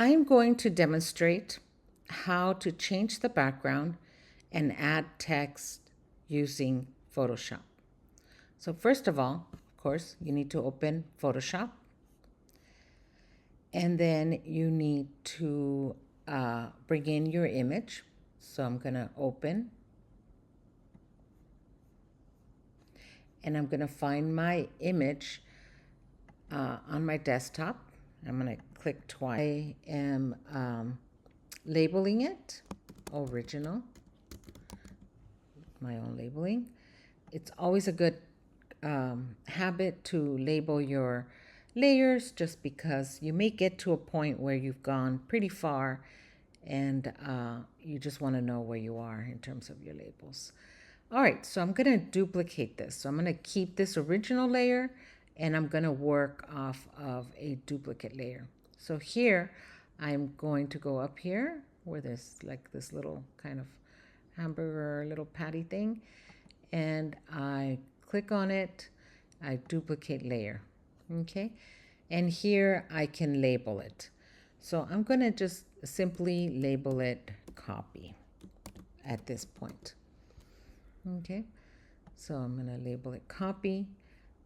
I'm going to demonstrate how to change the background and add text using Photoshop. So first of all, of course, you need to open Photoshop, and then you need to bring in your image. So I'm going to open, and I'm going to find my image on my desktop. I'm going to click twice. I am labeling it original, my own labeling. It's always a good habit to label your layers, just because you may get to a point where you've gone pretty far and you just want to know where you are in terms of your labels. All right, so I'm going to duplicate this. So I'm going to keep this original layer and I'm going to work off of a duplicate layer. So here I'm going to go up here where there's like this little kind of hamburger little patty thing, and I click on it, I duplicate layer, okay? And here I can label it. So I'm going to just simply label it copy at this point. Okay, so I'm going to label it copy.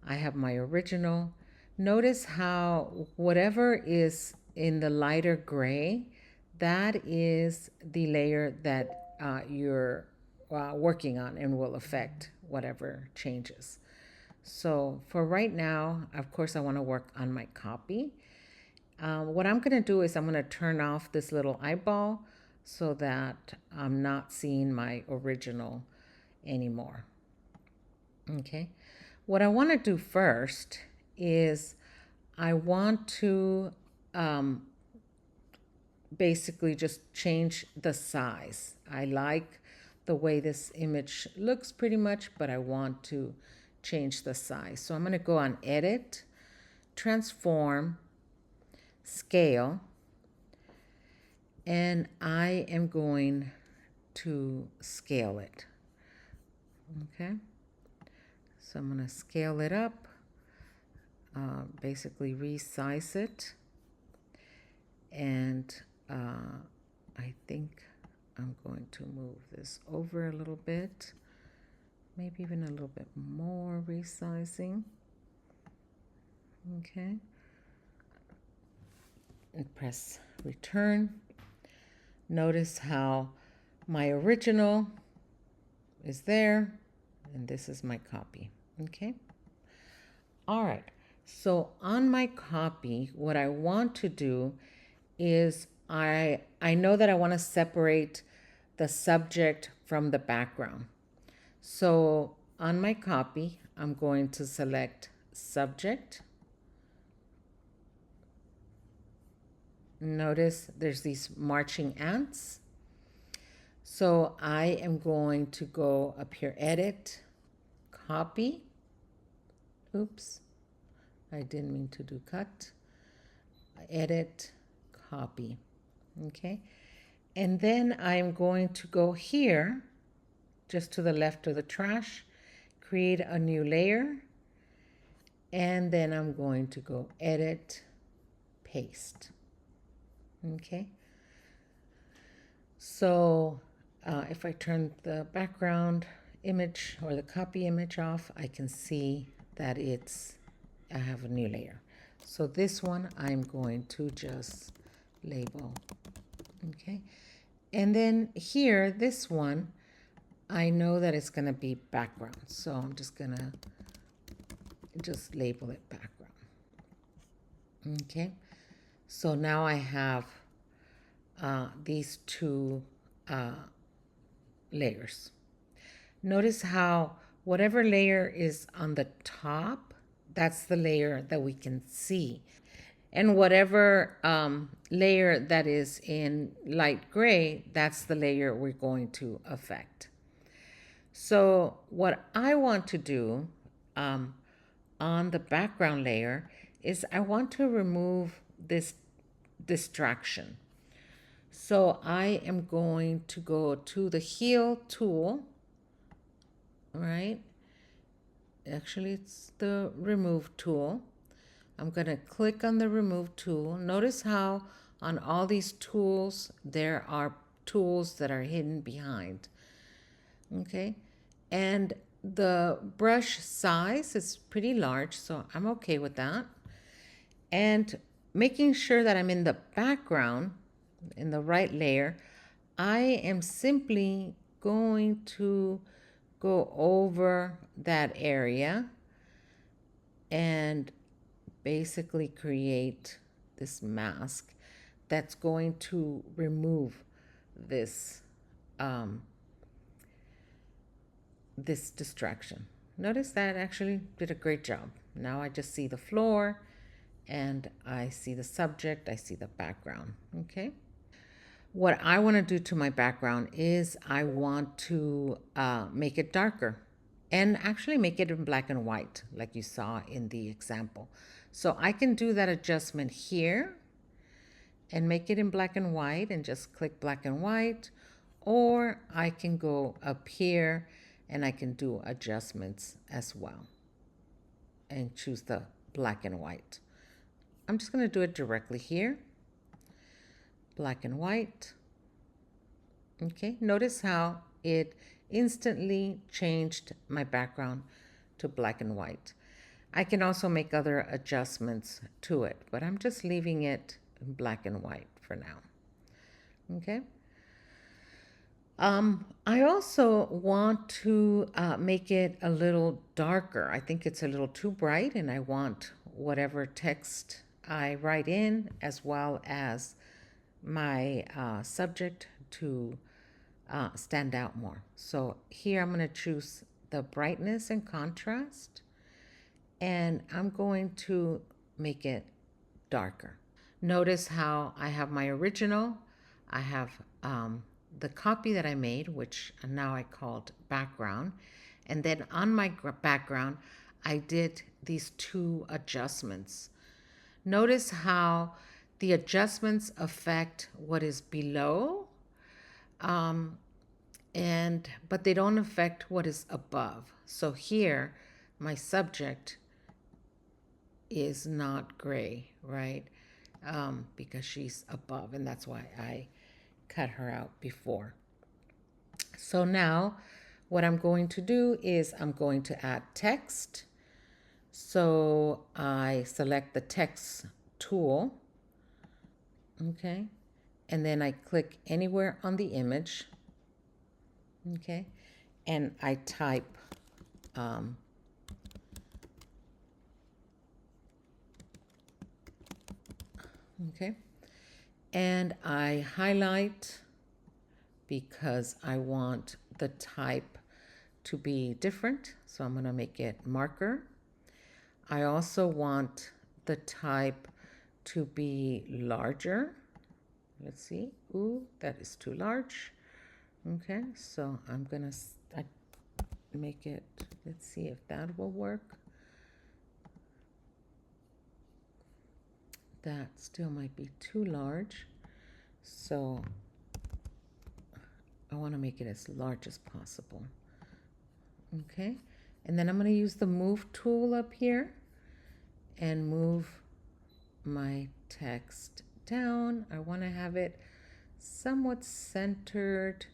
I have my original. Notice how whatever is in the lighter gray, that is the layer that you're working on and will affect whatever changes. So for right now, of course, I want to work on my copy. What I'm going to do is I'm going to turn off this little eyeball so that I'm not seeing my original anymore. Okay. What I want to do first is I want to basically just change the size. I like the way this image looks pretty much, but I want to change the size. So I'm going to go on Edit, Transform, Scale, and I am going to scale it. Okay, so I'm going to scale it up, basically resize it, and I think I'm going to move this over a little bit, maybe even a little bit more resizing. Okay, and press return. Notice how my original is there and this is my copy. Okay, all right, so on my copy, what I want to do is I know that I want to separate the subject from the background. So on my copy, I'm going to select subject. Notice there's these marching ants. So I am going to go up here, edit, copy. Oops, I didn't mean to do cut. Edit, copy. Okay, and then I'm going to go here, just to the left of the trash, create a new layer, and then I'm going to go edit, paste. Okay, so if I turn the background image or the copy image off, I can see that I have a new layer. So this one I'm going to just label. Okay, and then here, this one, I know that it's going to be background, so I'm just going to just label it background. Okay, so now I have these two layers. Notice how whatever layer is on the top, that's the layer that we can see. And whatever layer that is in light gray, that's the layer we're going to affect. So what I want to do on the background layer is I want to remove this distraction. So I am going to go to the Heal tool, right? Actually, it's the Remove tool. I'm going to click on the Remove tool. Notice how On all these tools, there are tools that are hidden behind. Okay. And the brush size is pretty large, so I'm okay with that. And making sure that I'm in the background, in the right layer, I am simply going to go over that area and basically create this mask that's going to remove this um, this distraction. Notice that actually did a great job. Now I just see the floor and I see the subject, I see the background. Okay. What I want to do to my background is I want to make it darker and actually make it in black and white like you saw in the example. So I can do that adjustment here and make it in black and white and just click black and white, or I can go up here and I can do adjustments as well and choose the black and white. I'm just going to do it directly here, black and white. Okay, notice how it instantly changed my background to black and white. I can also make other adjustments to it, but I'm just leaving it in black and white for now. Okay. I also want to make it a little darker. I think it's a little too bright, and I want whatever text I write in, as well as my subject, to stand out more. So here I'm going to choose the brightness and contrast, and I'm going to make it darker. Notice how I have my original, I have the copy that I made, which now I called background, and then on my background, I did these two adjustments. Notice how the adjustments affect what is below, but they don't affect what is above. So here, my subject is not gray, right? Because she's above, and that's why I cut her out before. So now what I'm going to do is I'm going to add text. So I select the text tool, okay, and then I click anywhere on the image, okay, and I type okay, and I highlight because I want the type to be different. So I'm going to make it marker. I also want the type to be larger. Let's see. Ooh, that is too large. Okay, so I'm going to make it, let's see if that will work. That still might be too large. So I want to make it as large as possible. Okay, and then I'm going to use the move tool up here and move my text down. I want to have it somewhat centered,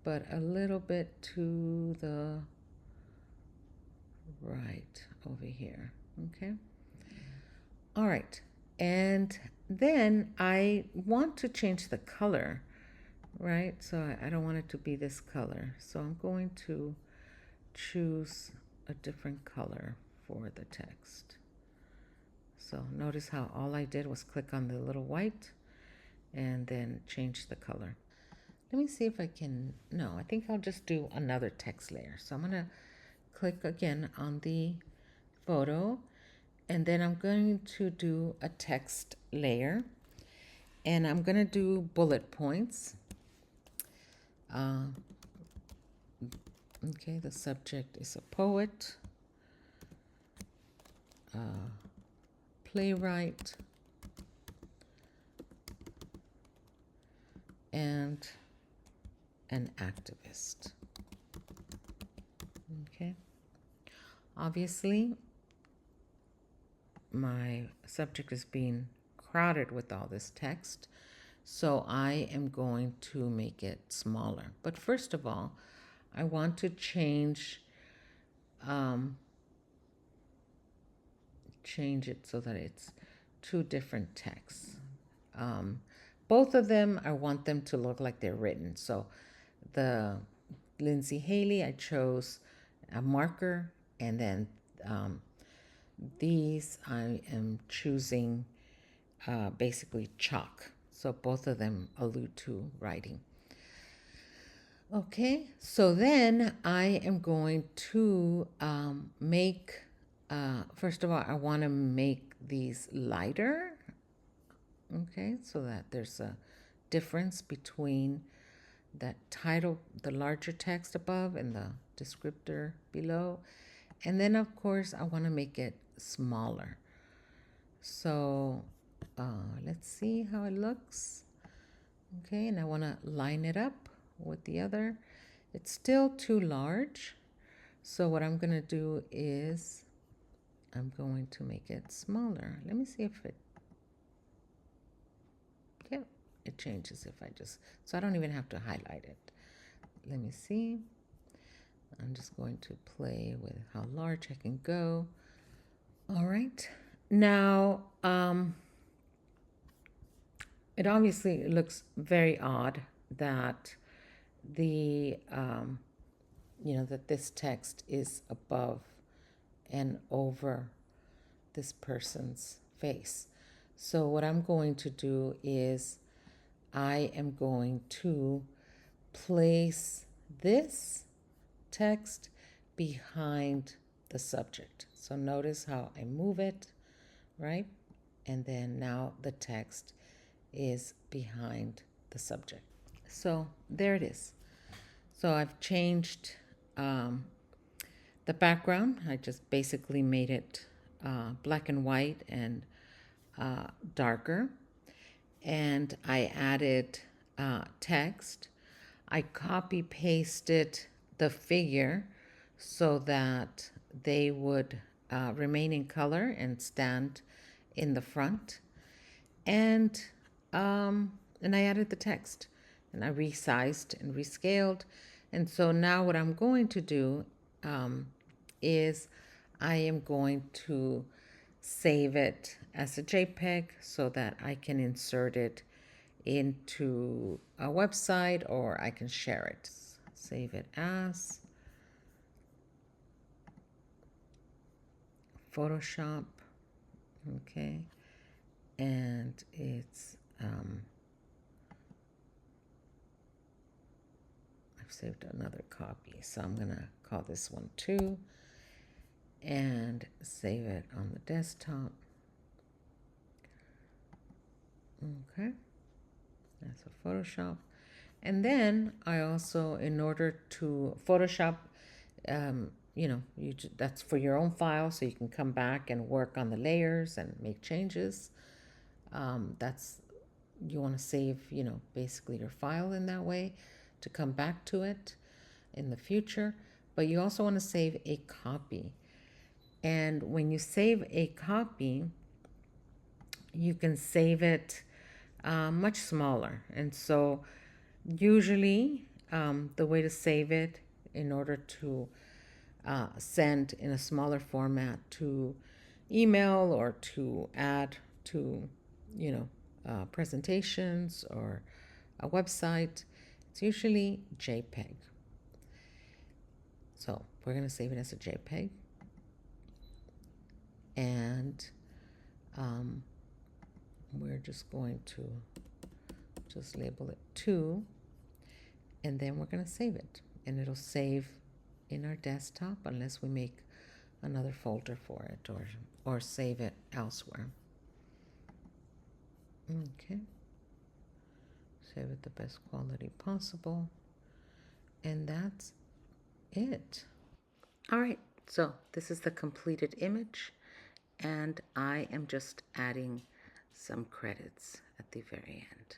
but a little bit to the right over here. Okay. All right. And then I want to change the color, right? So I don't want it to be this color. So I'm going to choose a different color for the text. So notice how all I did was click on the little white and then change the color. Let me see if I can, no, I think I'll just do another text layer. So I'm going to click again on the photo, and then I'm going to do a text layer, and I'm going to do bullet points. Okay, the subject is a poet, playwright, and an activist. Okay. Obviously, my subject is being crowded with all this text. So I am going to make it smaller. But first of all, I want to um, change it so that it's two different texts. Um, Both of them, I want them to look like they're written. So the Lindsay Haley, I chose a marker, and then um, these I am choosing basically chalk. So both of them allude to writing. Okay, so then I am going to make, first of all, I want to make these lighter. Okay, so that there's a difference between that title, the larger text above, and the descriptor below. And then, of course, I want to make it smaller. So let's see how it looks. Okay, and I want to line it up with the other. It's still too large. So what I'm going to do is I'm going to make it smaller. Let me see if it, yeah, it changes if I just, so I don't even have to highlight it. Let me see. I'm just going to play with how large I can go. All right. Now, it obviously looks very odd that the, that this text is above and over this person's face. So what I'm going to do is I am going to place this text behind the subject. So notice how I move it, right? And then now the text is behind the subject. So there it is. So I've changed the background. I just basically made it black and white and darker. And I added text. I copy pasted the figure so that they would remain in color and stand in the front. And I added the text, and I resized and rescaled. And so now what I'm going to do is I am going to save it as a JPEG so that I can insert it into a website or I can share it. Save it as Photoshop. Okay. And it's, I've saved another copy. So I'm going to call this one too and save it on the desktop. Okay. That's a Photoshop. And then I also, in order to Photoshop, that's for your own file, so you can come back and work on the layers and make changes. You want to save, basically your file in that way to come back to it in the future. But you also want to save a copy. And when you save a copy, you can save it much smaller. And so usually the way to save it in order to send in a smaller format to email or to add to, presentations or a website, it's usually JPEG. So we're going to save it as a JPEG. And we're just going to just label it 2. And then we're going to save it. And it'll save in our desktop unless we make another folder for it or save it elsewhere. Okay. Save it the best quality possible. And that's it. All right. So this is the completed image. And I am just adding some credits at the very end.